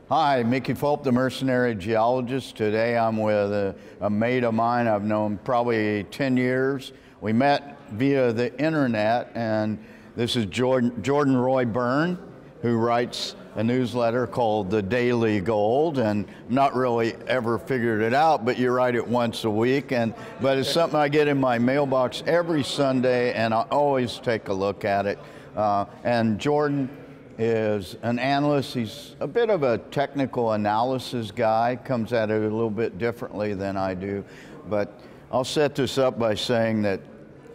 Hi, Mickey Fulp, the Mercenary Geologist. Today I'm with a mate of mine I've known probably 10 years. We met via the internet, and this is Jordan Roy-Byrne, who writes a newsletter called The Daily Gold, and not really ever figured it out, but you write it once a week, but it's something I get in my mailbox every Sunday, and I always take a look at it. And Jordan is an analyst. He's a bit of a technical analysis guy, comes at it a little bit differently than I do, but I'll set this up by saying that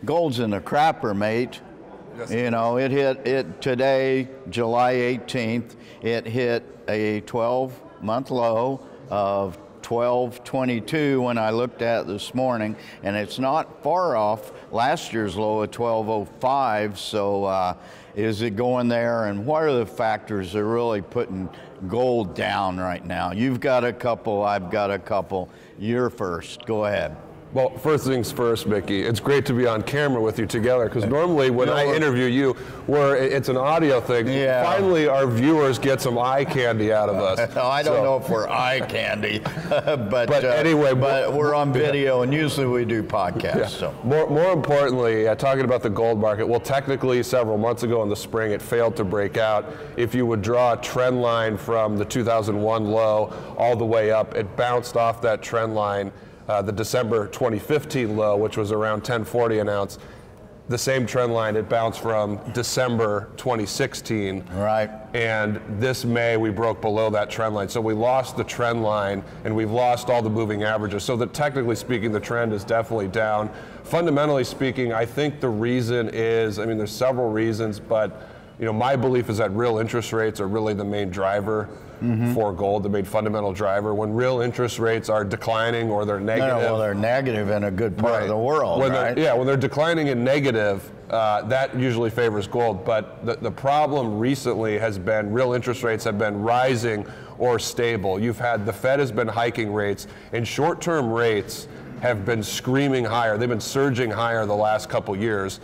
gold's in the crapper, mate. Yes. You know, it hit today, July 18th, it hit a 12-month low of 1222 when I looked at it this morning, and it's not far off last year's low of 1205. So is it going there, and what are the factors that are really putting gold down right now? You've got a couple, I've got a couple. You're first. Go ahead. Well, first things first, Mickey, it's great to be on camera with you together, because normally when I interview you, it's an audio thing. Yeah. Finally, our viewers get some eye candy out of us. I don't know if we're eye candy, but anyway, but we're on video, and usually we do podcasts. Yeah. So. More importantly, talking about the gold market, well, technically several months ago in the spring, it failed to break out. If you would draw a trend line from the 2001 low all the way up, it bounced off that trend line. The December 2015 low, which was around 1040 an ounce, the same trend line it bounced from December 2016. Right. And this May we broke below that trend line. So we lost the trend line, and we've lost all the moving averages. So that technically speaking, the trend is definitely down. Fundamentally speaking, I think the reason is, I mean, there's several reasons, but my belief is that real interest rates are really the main driver for gold, the main fundamental driver. When real interest rates are declining or they're negative. Well, they're negative in a good part of the world, right? When they're declining and negative, that usually favors gold. But the problem recently has been real interest rates have been rising or stable. You've had the Fed has been hiking rates, and short-term rates have been screaming higher. They've been surging higher the last couple years.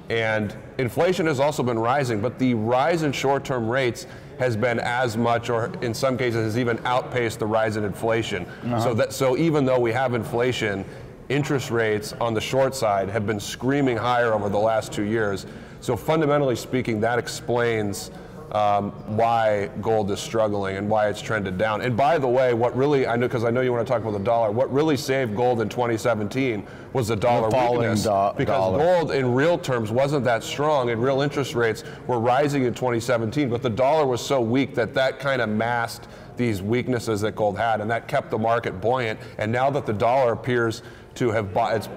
And inflation has also been rising, but the rise in short-term rates has been as much, or in some cases has even outpaced the rise in inflation. So even though we have inflation, interest rates on the short side have been screaming higher over the last 2 years. So fundamentally speaking, that explains why gold is struggling and why it's trended down. And by the way, what really, because I know you want to talk about the dollar, what really saved gold in 2017 was the dollar weakness. Because gold in real terms wasn't that strong, and real interest rates were rising in 2017, but the dollar was so weak that kind of masked these weaknesses that gold had, and that kept the market buoyant. And now that the dollar appears to have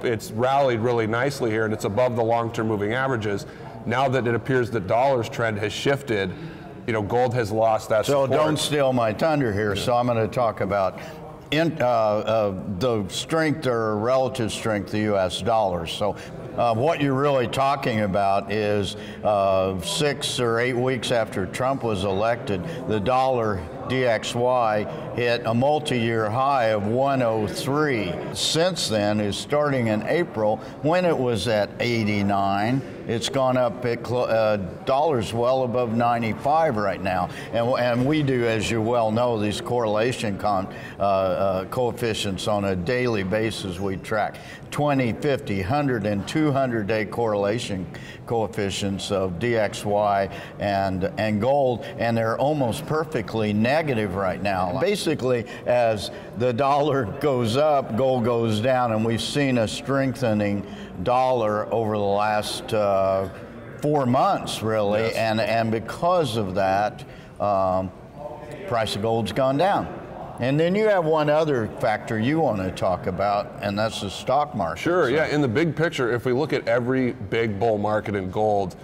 it's rallied really nicely here, and it's above the long-term moving averages, now that it appears the dollar's trend has shifted, gold has lost that support. So don't steal my thunder here. So I'm going to talk about the strength or relative strength of the U.S. dollar. So what you're really talking about is 6 or 8 weeks after Trump was elected, the dollar DXY hit a multi-year high of 103. Since then, is starting in April, when it was at 89, it's gone up at dollars well above 95 right now. And we do, as you well know, these correlation coefficients on a daily basis we track. 20, 50, 100, and 200-day correlation coefficients of DXY and gold, and they're almost perfectly negative right now. Basically, as the dollar goes up, gold goes down, and we've seen a strengthening dollar over the last 4 months, really, yes. And because of that, price of gold's gone down. And then you have one other factor you want to talk about, and that's the stock market. Sure, yeah. In the big picture, if we look at every big bull market in gold,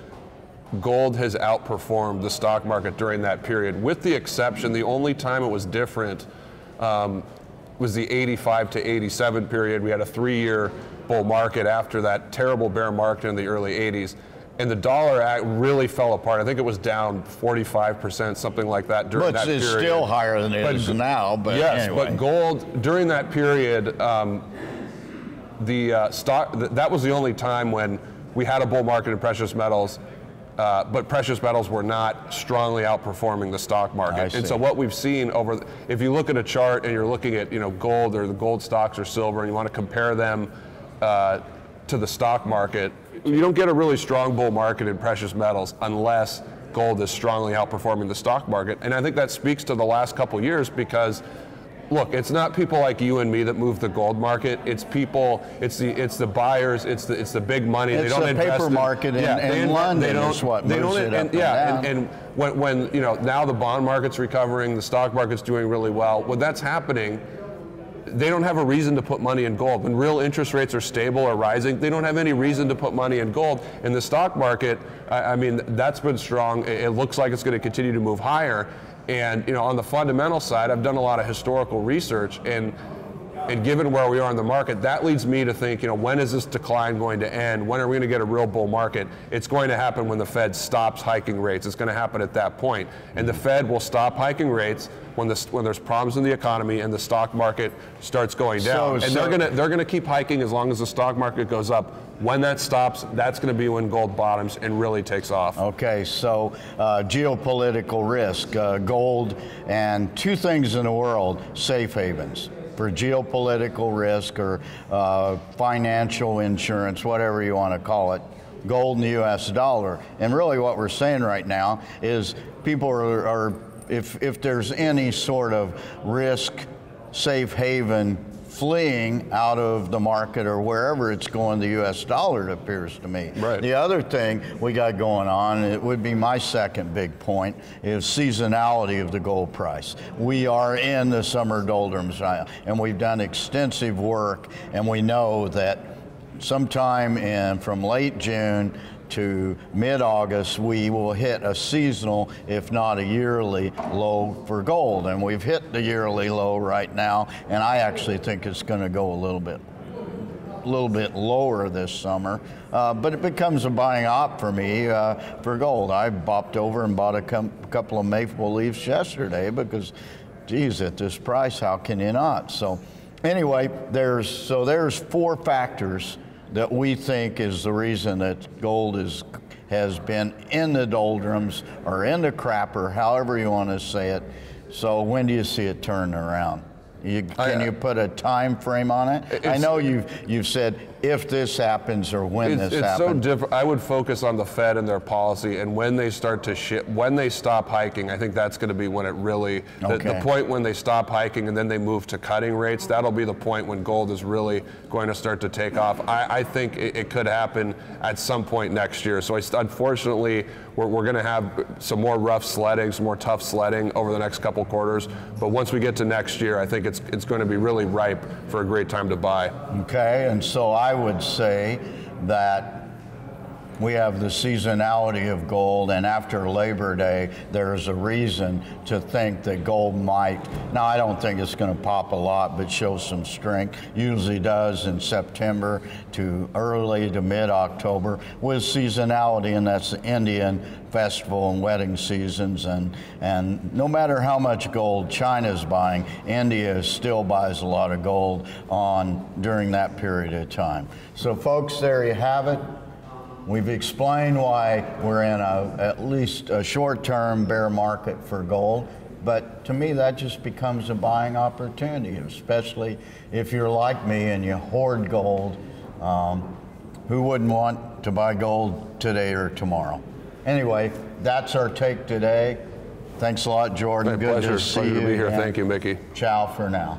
gold has outperformed the stock market during that period, with the exception, the only time it was different was the 85 to 87 period. We had a 3-year bull market after that terrible bear market in the early 80s. And the dollar really fell apart. I think it was down 45%, something like that during that period. But it's still higher than it is now. But yes, anyway. But gold, during that period, that was the only time when we had a bull market in precious metals. but precious metals were not strongly outperforming the stock market. And so what we've seen if you look at a chart and you're looking at gold or the gold stocks or silver and you want to compare them to the stock market, you don't get a really strong bull market in precious metals unless gold is strongly outperforming the stock market. And I think that speaks to the last couple of years because, look, it's not people like you and me that move the gold market. It's people. It's the buyers. It's the big money. It's they don't the invest paper market in London. Is what moves it up and down. And when now the bond market's recovering, the stock market's doing really well. When that's happening, they don't have a reason to put money in gold. When real interest rates are stable or rising, they don't have any reason to put money in gold. In the stock market, I mean, that's been strong. It looks like it's going to continue to move higher. And on the fundamental side, I've done a lot of historical research, and given where we are in the market, that leads me to think, when is this decline going to end? When are we going to get a real bull market? It's going to happen when the Fed stops hiking rates. It's going to happen at that point. And the Fed will stop hiking rates when there's problems in the economy and the stock market starts going down. They're going to keep hiking as long as the stock market goes up. When that stops, that's going to be when gold bottoms and really takes off. Okay, so geopolitical risk, gold, and two things in the world, safe havens for geopolitical risk or financial insurance, whatever you want to call it, gold and the US dollar. And really what we're saying right now is people are if there's any sort of risk safe haven fleeing out of the market or wherever it's going, the US dollar, it appears to me. Right. The other thing we got going on, it would be my second big point, is seasonality of the gold price. We are in the summer doldrums and we've done extensive work, and we know that sometime from late June to mid-August, we will hit a seasonal, if not a yearly, low for gold. And we've hit the yearly low right now, and I actually think it's going to go a little bit lower this summer. But it becomes a buying op for me for gold. I bopped over and bought a couple of maple leafs yesterday because, geez, at this price, how can you not? So anyway, there's four factors that we think is the reason that gold has been in the doldrums or in the crapper, however you want to say it. So when do you see it turn around? Can you put a time frame on it? I know you've said if this happens or when this happens. It's so different. I would focus on the Fed and their policy, and when they start to shift, when they stop hiking, I think that's going to be when it really, the point when they stop hiking and then they move to cutting rates, that'll be the point when gold is really going to start to take off. I think it could happen at some point next year. So unfortunately, we're going to have some more rough sledding, some more tough sledding over the next couple quarters. But once we get to next year, I think it's going to be really ripe for a great time to buy. Okay, and so I would say that we have the seasonality of gold, and after Labor Day, there's a reason to think that gold might, now I don't think it's going to pop a lot, but show some strength. Usually does in September to early to mid-October with seasonality, and that's the Indian festival and wedding seasons. And no matter how much gold China's buying, India still buys a lot of gold during that period of time. So folks, there you have it. We've explained why we're in at least a short-term bear market for gold, but to me that just becomes a buying opportunity, especially if you're like me and you hoard gold. Who wouldn't want to buy gold today or tomorrow? Anyway, that's our take today. Thanks a lot, Jordan. My pleasure. To see Pleasure you to be here. again. Thank you, Mickey. Ciao for now.